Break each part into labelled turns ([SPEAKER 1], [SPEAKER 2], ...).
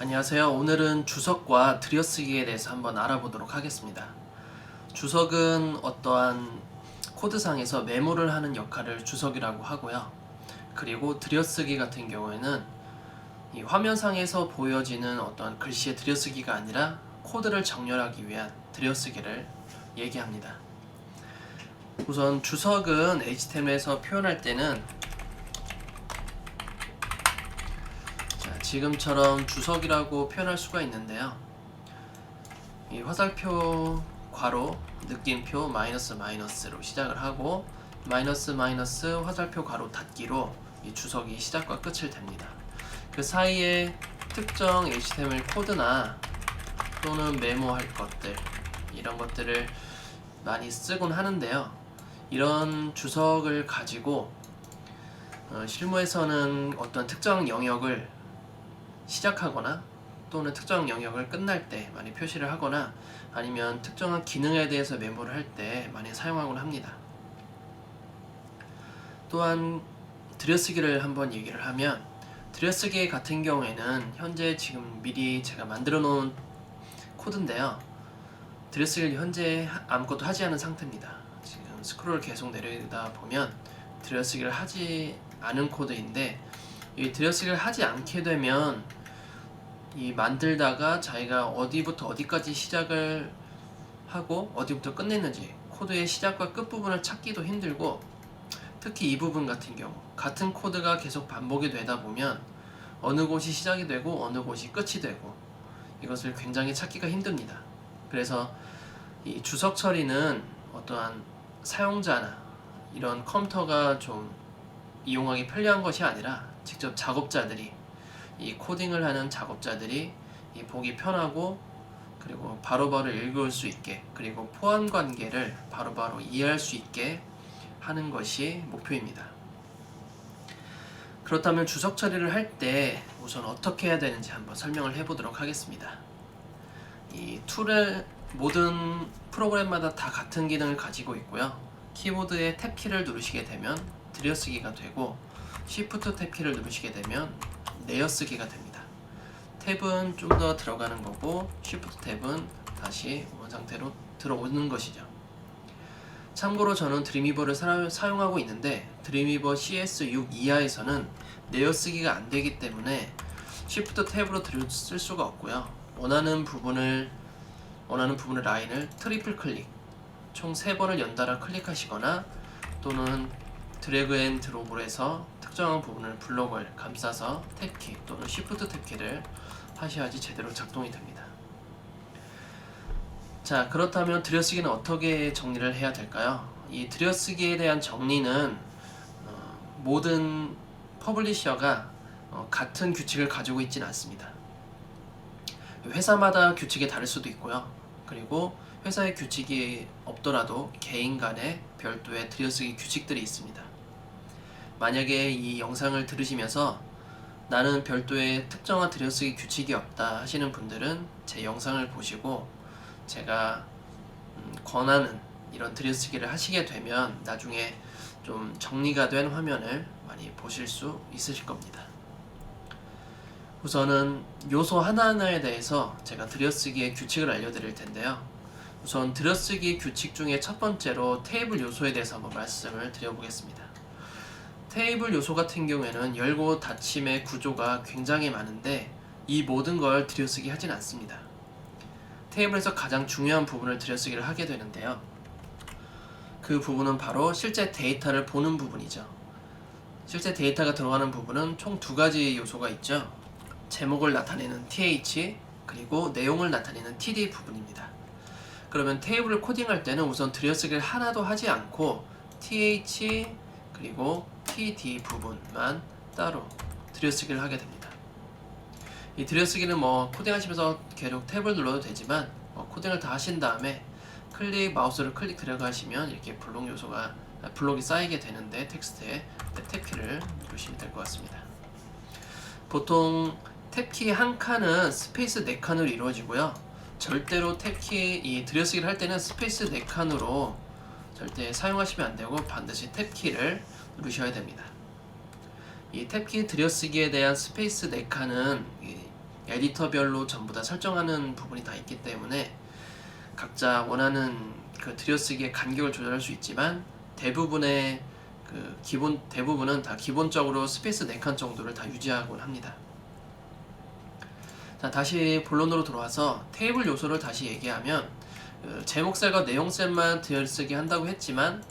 [SPEAKER 1] 안녕하세요. 오늘은 주석과 들여쓰기에 대해서 한번 알아보도록 하겠습니다. 주석은 어떠한 코드상에서 메모를 하는 역할을 주석이라고 하고요. 그리고 들여쓰기 같은 경우에는 이 화면상에서 보여지는 어떠한 글씨의 들여쓰기가 아니라 코드를 정렬하기 위한 들여쓰기를 얘기합니다. 우선 주석은 HTML에서 표현할 때는 지금처럼 주석이라고 표현할 수가 있는데요. 이 화살표 괄호 느낌표 마이너스 마이너스로 시작을 하고 마이너스 마이너스 화살표 괄호 닫기로 이 주석이 시작과 끝을 댑니다. 그 사이에 특정 HTML 코드나 또는 메모할 것들 이런 것들을 많이 쓰곤 하는데요. 이런 주석을 가지고 실무에서는 어떤 특정 영역을 시작하거나 또는 특정 영역을 끝날 때 많이 표시를 하거나 아니면 특정한 기능에 대해서 메모를 할 때 많이 사용하곤 합니다. 또한 들여쓰기를 한번 얘기를 하면 들여쓰기 같은 경우에는 현재 지금 미리 제가 만들어 놓은 코드인데요. 들여쓰기를 현재 아무것도 하지 않은 상태입니다. 지금 스크롤을 계속 내리다 보면 들여쓰기를 하지 않은 코드인데 이 들여쓰기를 하지 않게 되면 이 만들다가 자기가 어디부터 어디까지 시작을 하고 어디부터 끝냈는지 코드의 시작과 끝 부분을 찾기도 힘들고, 특히 이 부분 같은 경우 같은 코드가 계속 반복이 되다 보면 어느 곳이 시작이 되고 어느 곳이 끝이 되고 이것을 굉장히 찾기가 힘듭니다. 그래서 이 주석 처리는 어떠한 사용자나 이런 컴퓨터가 좀 이용하기 편리한 것이 아니라 직접 작업자들이 이 코딩을 하는 작업자들이 이 보기 편하고 그리고 바로바로 읽을 수 있게 그리고 포환 관계를 바로바로 이해할 수 있게 하는 것이 목표입니다. 그렇다면 주석 처리를 할 때 우선 어떻게 해야 되는지 한번 설명을 해보도록 하겠습니다. 이 툴의 모든 프로그램마다 다 같은 기능을 가지고 있고요. 키보드의 탭키를 누르시게 되면 들여쓰기가 되고 Shift 탭키를 누르시게 되면 내어쓰기가 됩니다. 탭은 좀 더 들어가는 거고 Shift 탭은 다시 원 상태로 들어오는 것이죠. 참고로 저는 드림위버를 사용하고 있는데 드림위버 CS6 이하에서는 내어쓰기가 안 되기 때문에 Shift 탭으로 쓸 수가 없고요. 원하는 부분을 라인을 트리플 클릭 총 3번을 연달아 클릭하시거나 또는 드래그 앤 드롭으로 해서 특정한 부분을 블록을 감싸서 탭키 또는 Shift 탭키를 하셔야지 제대로 작동이 됩니다. 자, 그렇다면 들여쓰기는 어떻게 정리를 해야 될까요? 이 들여쓰기에 대한 정리는 모든 퍼블리셔가 같은 규칙을 가지고 있지는 않습니다. 회사마다 규칙이 다를 수도 있고요. 그리고 회사의 규칙이 없더라도 개인 간에 별도의 들여쓰기 규칙들이 있습니다. 만약에 이 영상을 들으시면서 나는 별도의 특정한 들여쓰기 규칙이 없다 하시는 분들은 제 영상을 보시고 제가 권하는 이런 들여쓰기를 하시게 되면 나중에 좀 정리가 된 화면을 많이 보실 수 있으실 겁니다. 우선은 요소 하나하나에 대해서 제가 들여쓰기의 규칙을 알려드릴 텐데요. 우선 들여쓰기 규칙 중에 첫 번째로 테이블 요소에 대해서 한번 말씀을 드려보겠습니다. 테이블 요소 같은 경우에는 열고 닫힘의 구조가 굉장히 많은데 이 모든 걸 들여쓰기 하진 않습니다. 테이블에서 가장 중요한 부분을 들여쓰기를 하게 되는데요. 그 부분은 바로 실제 데이터를 보는 부분이죠. 실제 데이터가 들어가는 부분은 총 2가지 요소가 있죠. 제목을 나타내는 th 그리고 내용을 나타내는 td 부분입니다. 그러면 테이블을 코딩할 때는 우선 들여쓰기를 하나도 하지 않고 th 그리고 td 부분만 따로 들여쓰기를 하게 됩니다. 이 들여쓰기는 코딩하시면서 계속 탭을 눌러도 되지만 코딩을 다 하신 다음에 마우스를 클릭 들어가시면 이렇게 블록이 쌓이게 되는데 텍스트에 탭키를 누르시면 될 것 같습니다. 보통 탭키 한 칸은 스페이스 4칸으로 이루어지고요. 절대로 탭키 이 들여쓰기를 할 때는 스페이스 4칸으로 절대 사용하시면 안 되고 반드시 탭키를 누르셔야 됩니다. 이 탭키 들여쓰기에 대한 스페이스 4칸은 에디터별로 전부 다 설정하는 부분이 다 있기 때문에 각자 원하는 그 들여쓰기의 간격을 조절할 수 있지만 대부분은 다 기본적으로 스페이스 4칸 정도를 다 유지하곤 합니다. 자, 다시 본론으로 돌아와서 테이블 요소를 다시 얘기하면 제목셀과 내용셀만 들여쓰기 한다고 했지만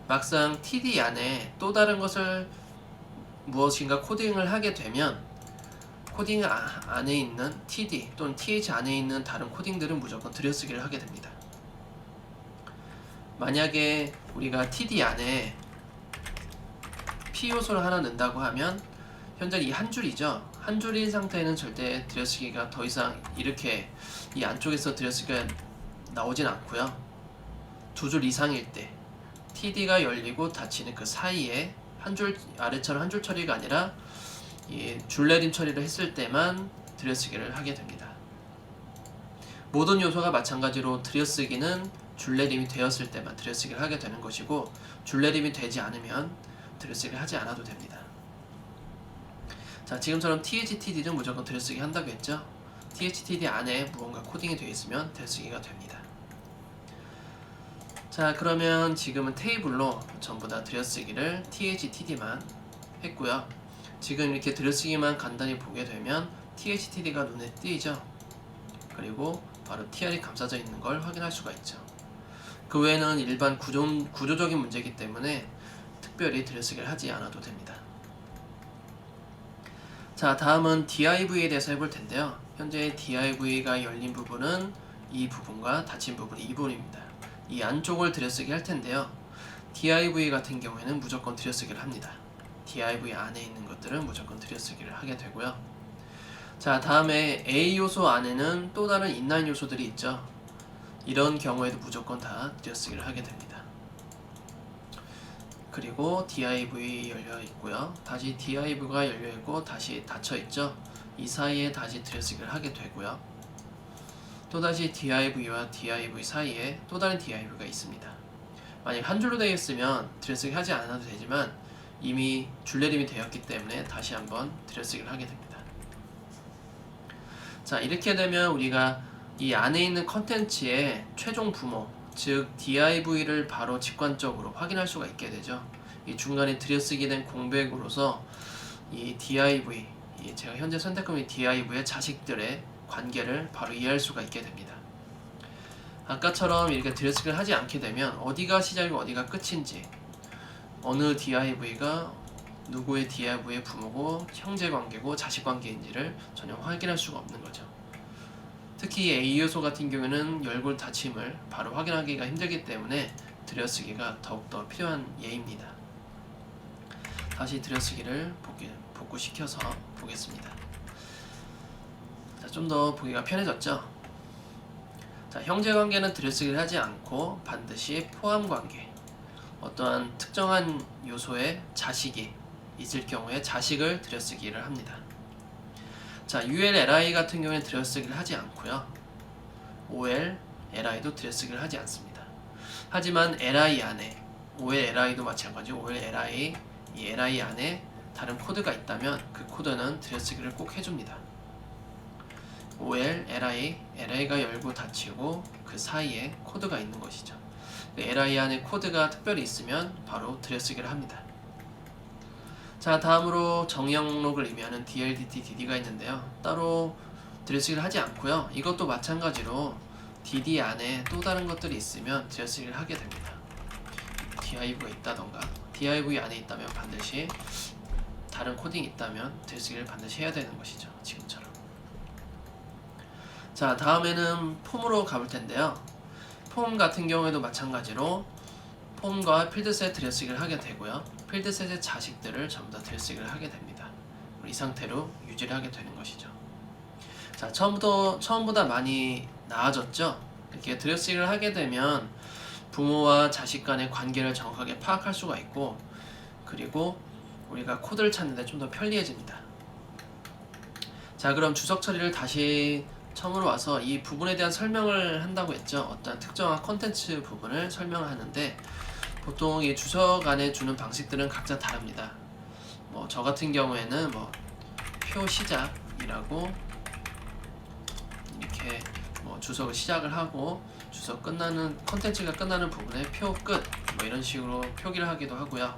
[SPEAKER 1] 막상 TD 안에 또 다른 것을 무엇인가 코딩을 하게 되면 코딩 안에 있는 TD 또는 TH 안에 있는 다른 코딩들은 무조건 들여쓰기를 하게 됩니다. 만약에 우리가 TD 안에 P 요소를 하나 넣는다고 하면 현재 이 한 줄이죠. 한 줄인 상태에는 절대 들여쓰기가 더 이상 이렇게 이 안쪽에서 들여쓰기가 나오진 않고요. 두 줄 이상일 때 TD가 열리고 닫히는 그 사이에 한 줄 아래처럼 한 줄 처리가 아니라 이 줄내림 처리를 했을 때만 들여쓰기를 하게 됩니다. 모든 요소가 마찬가지로 들여쓰기는 줄내림이 되었을 때만 들여쓰기를 하게 되는 것이고 줄내림이 되지 않으면 들여쓰기를 하지 않아도 됩니다. 자, 지금처럼 THTD는 무조건 들여쓰기 한다고 했죠. THTD 안에 무언가 코딩이 되어 있으면 들여쓰기가 됩니다. 자, 그러면 지금은 테이블로 전부 다 들여쓰기를 THTD만 했고요. 지금 이렇게 들여쓰기만 간단히 보게 되면 THTD가 눈에 띄죠. 그리고 바로 TR이 감싸져 있는 걸 확인할 수가 있죠. 그 외에는 일반 구조적인 문제이기 때문에 특별히 들여쓰기를 하지 않아도 됩니다. 자, 다음은 DIV에 대해서 해볼 텐데요. 현재 DIV가 열린 부분은 이 부분과 닫힌 부분이 이 부분입니다. 이 안쪽을 들여쓰기 할 텐데요. DIV 같은 경우에는 무조건 들여쓰기를 합니다. DIV 안에 있는 것들은 무조건 들여쓰기를 하게 되고요. 자, 다음에 A 요소 안에는 또 다른 인라인 요소들이 있죠. 이런 경우에도 무조건 다 들여쓰기를 하게 됩니다. 그리고 div 열려 있고요. 다시 div가 열려 있고 다시 닫혀 있죠. 이 사이에 다시 들여쓰기를 하게 되고요. 또다시 div와 div 사이에 또 다른 div가 있습니다. 만약 한 줄로 되어 있으면 들여쓰기 하지 않아도 되지만 이미 줄내림이 되었기 때문에 다시 한번 들여쓰기를 하게 됩니다. 자, 이렇게 되면 우리가 이 안에 있는 컨텐츠의 최종 부모, 즉 div를 바로 직관적으로 확인할 수가 있게 되죠. 이 중간에 들여쓰기 된 공백으로서 이 div, 제가 현재 선택한 이 div의 자식들의 관계를 바로 이해할 수가 있게 됩니다. 아까처럼 이렇게 들여쓰기를 하지 않게 되면 어디가 시작이고 어디가 끝인지, 어느 div가 누구의 div의 부모고 형제관계고 자식관계인지를 전혀 확인할 수가 없는 거죠. 특히 A 요소 같은 경우에는 열골 닫힘을 바로 확인하기가 힘들기 때문에 들여쓰기가 더욱더 필요한 예입니다. 다시 들여쓰기를 복구시켜서 보겠습니다. 자, 좀 더 보기가 편해졌죠? 자, 형제관계는 들여쓰기를 하지 않고 반드시 포함관계, 어떠한 특정한 요소의 자식이 있을 경우에 자식을 들여쓰기를 합니다. 자, UL-LI 같은 경우에 들여쓰기를 하지 않고요. OL-LI도 들여쓰기를 하지 않습니다. 하지만 LI 안에, OL-LI도 마찬가지로 OL-LI, 이 LI 안에 다른 코드가 있다면 그 코드는 들여쓰기를 꼭 해줍니다. OL-LI, LI가 열고 닫히고 그 사이에 코드가 있는 것이죠. LI 안에 코드가 특별히 있으면 바로 들여쓰기를 합니다. 자, 다음으로 정의역록을 의미하는 DLDT-DD가 있는데요. 따로 들여쓰기를 하지 않고요. 이것도 마찬가지로 DD 안에 또 다른 것들이 있으면 들여쓰기를 하게 됩니다. div가 있다던가 div 안에 있다면 반드시 다른 코딩이 있다면 들여쓰기를 반드시 해야 되는 것이죠. 지금처럼. 자, 다음에는 폼으로 가볼 텐데요. 폼 같은 경우에도 마찬가지로 폼과 필드셋 들여쓰기를 하게 되고요. 필드셋의 자식들을 전부 다 들여쓰기를 하게 됩니다. 이 상태로 유지를 하게 되는 것이죠. 자, 처음보다 많이 나아졌죠? 이렇게 들여쓰기를 하게 되면 부모와 자식 간의 관계를 정확하게 파악할 수가 있고, 그리고 우리가 코드를 찾는데 좀 더 편리해집니다. 자, 그럼 주석 처리를 다시 처음으로 와서 이 부분에 대한 설명을 한다고 했죠. 어떤 특정한 컨텐츠 부분을 설명을 하는데 보통 이 주석 안에 주는 방식들은 각자 다릅니다. 저 같은 경우에는 표 시작이라고 주석을 시작을 하고 주석 끝나는 컨텐츠가 끝나는 부분에 표 끝 뭐 이런 식으로 표기를 하기도 하고요.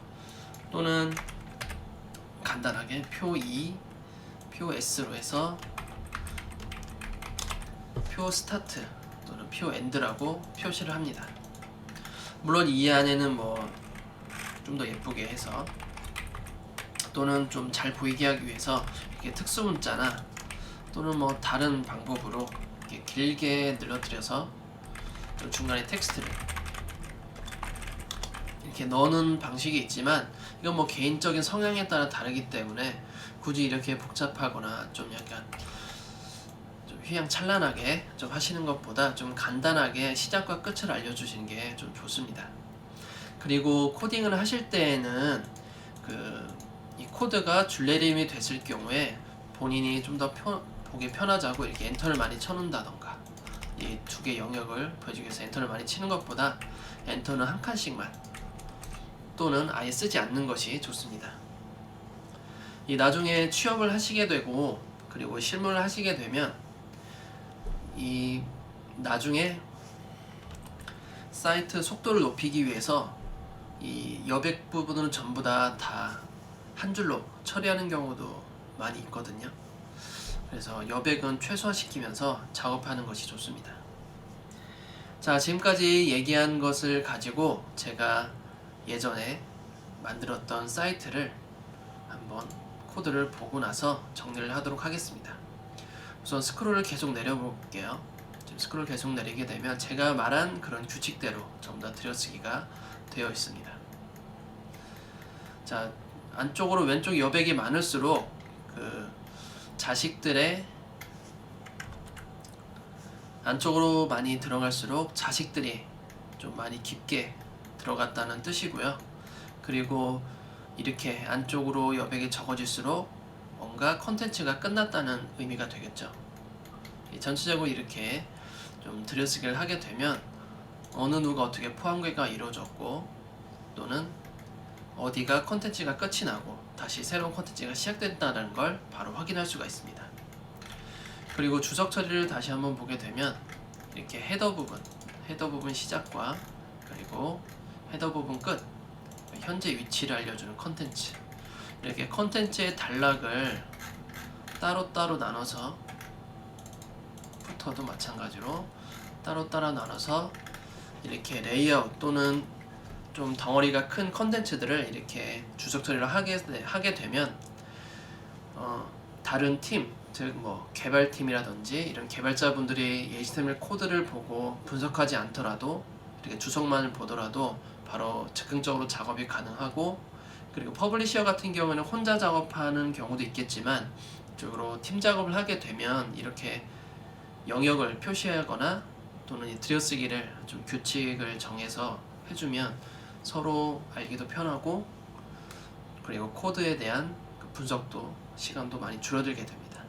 [SPEAKER 1] 또는 간단하게 표 2, 표 S로 해서 표 스타트 또는 표 엔드라고 표시를 합니다. 물론 이 안에는 뭐 좀 더 예쁘게 해서 또는 좀 잘 보이게 하기 위해서 이렇게 특수 문자나 또는 뭐 다른 방법으로 이렇게 길게 늘어뜨려서 좀 중간에 텍스트를 이렇게 넣는 방식이 있지만 이건 뭐 개인적인 성향에 따라 다르기 때문에 굳이 이렇게 복잡하거나 좀 약간 좀 휘황찬란하게 좀 하시는 것보다 좀 간단하게 시작과 끝을 알려주시는 게 좀 좋습니다. 그리고 코딩을 하실 때에는 이 코드가 줄내림이 됐을 경우에 본인이 좀 더 보기 편하자고 이렇게 엔터를 많이 쳐놓는다던가 이 두 개 영역을 보여주기 위해서 엔터를 많이 치는 것보다 엔터는 한 칸씩만 또는 아예 쓰지 않는 것이 좋습니다. 이 나중에 취업을 하시게 되고 그리고 실무를 하시게 되면 이 나중에 사이트 속도를 높이기 위해서 이 여백 부분은 전부 다 한 줄로 처리하는 경우도 많이 있거든요. 그래서 여백은 최소화시키면서 작업하는 것이 좋습니다. 자, 지금까지 얘기한 것을 가지고 제가 예전에 만들었던 사이트를 한번 코드를 보고 나서 정리를 하도록 하겠습니다. 우선 스크롤을 계속 내려볼게요. 지금 스크롤 계속 내리게 되면 제가 말한 그런 규칙대로 전부 다 들여쓰기가 되어 있습니다. 자, 안쪽으로 왼쪽 여백이 많을수록 자식들의 안쪽으로 많이 들어갈수록 자식들이 좀 많이 깊게 들어갔다는 뜻이고요. 그리고 이렇게 안쪽으로 여백이 적어질수록 뭔가 컨텐츠가 끝났다는 의미가 되겠죠. 전체적으로 이렇게 좀 들여쓰기를 하게 되면 어느 누가 어떻게 포함계가 이루어졌고 또는 어디가 컨텐츠가 끝이 나고 다시 새로운 컨텐츠가 시작된다는 걸 바로 확인할 수가 있습니다. 그리고 주석 처리를 다시 한번 보게 되면 이렇게 헤더 부분 시작과 그리고 헤더 부분 끝, 현재 위치를 알려주는 컨텐츠, 이렇게 컨텐츠의 단락을 따로따로 나눠서 푸터도 마찬가지로 따로따로 나눠서 이렇게 레이아웃 또는 좀 덩어리가 큰 컨텐츠들을 이렇게 주석 처리를 하게 되면 다른 팀, 즉 뭐 개발팀이라든지 이런 개발자분들이 HTML 코드를 보고 분석하지 않더라도 이렇게 주석만을 보더라도 바로 즉흥적으로 작업이 가능하고, 그리고 퍼블리셔 같은 경우에는 혼자 작업하는 경우도 있겠지만 이쪽으로 팀 작업을 하게 되면 이렇게 영역을 표시하거나 또는 이 들여쓰기를 좀 규칙을 정해서 해주면 서로 알기도 편하고 그리고 코드에 대한 분석도 시간도 많이 줄어들게 됩니다.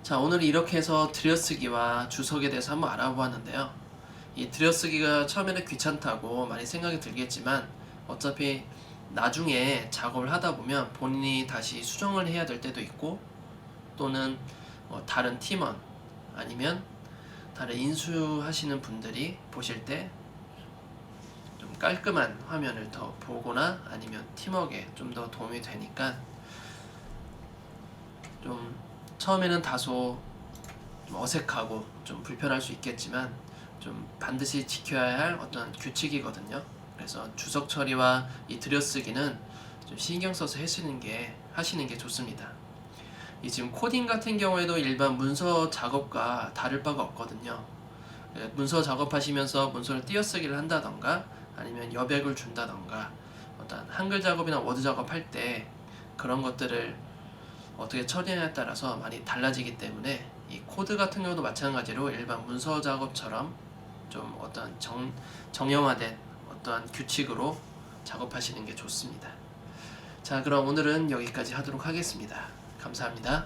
[SPEAKER 1] 자, 오늘 이렇게 해서 들여쓰기와 주석에 대해서 한번 알아보았는데요. 이 들여쓰기가 처음에는 귀찮다고 많이 생각이 들겠지만 어차피 나중에 작업을 하다 보면 본인이 다시 수정을 해야 될 때도 있고 또는 다른 팀원 아니면 다른 인수하시는 분들이 보실 때 좀 깔끔한 화면을 더 보거나 아니면 팀워크에 좀 더 도움이 되니까 좀 처음에는 다소 좀 어색하고 좀 불편할 수 있겠지만 좀 반드시 지켜야 할 어떤 규칙이거든요. 그래서 주석 처리와 이 들여쓰기는 좀 신경 써서 하시는 게 좋습니다. 이 지금 코딩 같은 경우에도 일반 문서 작업과 다를 바가 없거든요. 문서 작업하시면서 문서를 띄어쓰기를 한다던가 아니면 여백을 준다던가 어떤 한글 작업이나 워드 작업할 때 그런 것들을 어떻게 처리하냐에 따라서 많이 달라지기 때문에 이 코드 같은 경우도 마찬가지로 일반 문서 작업처럼 좀 어떤 정형화된 어떠한 규칙으로 작업하시는 게 좋습니다. 자, 그럼 오늘은 여기까지 하도록 하겠습니다. 감사합니다.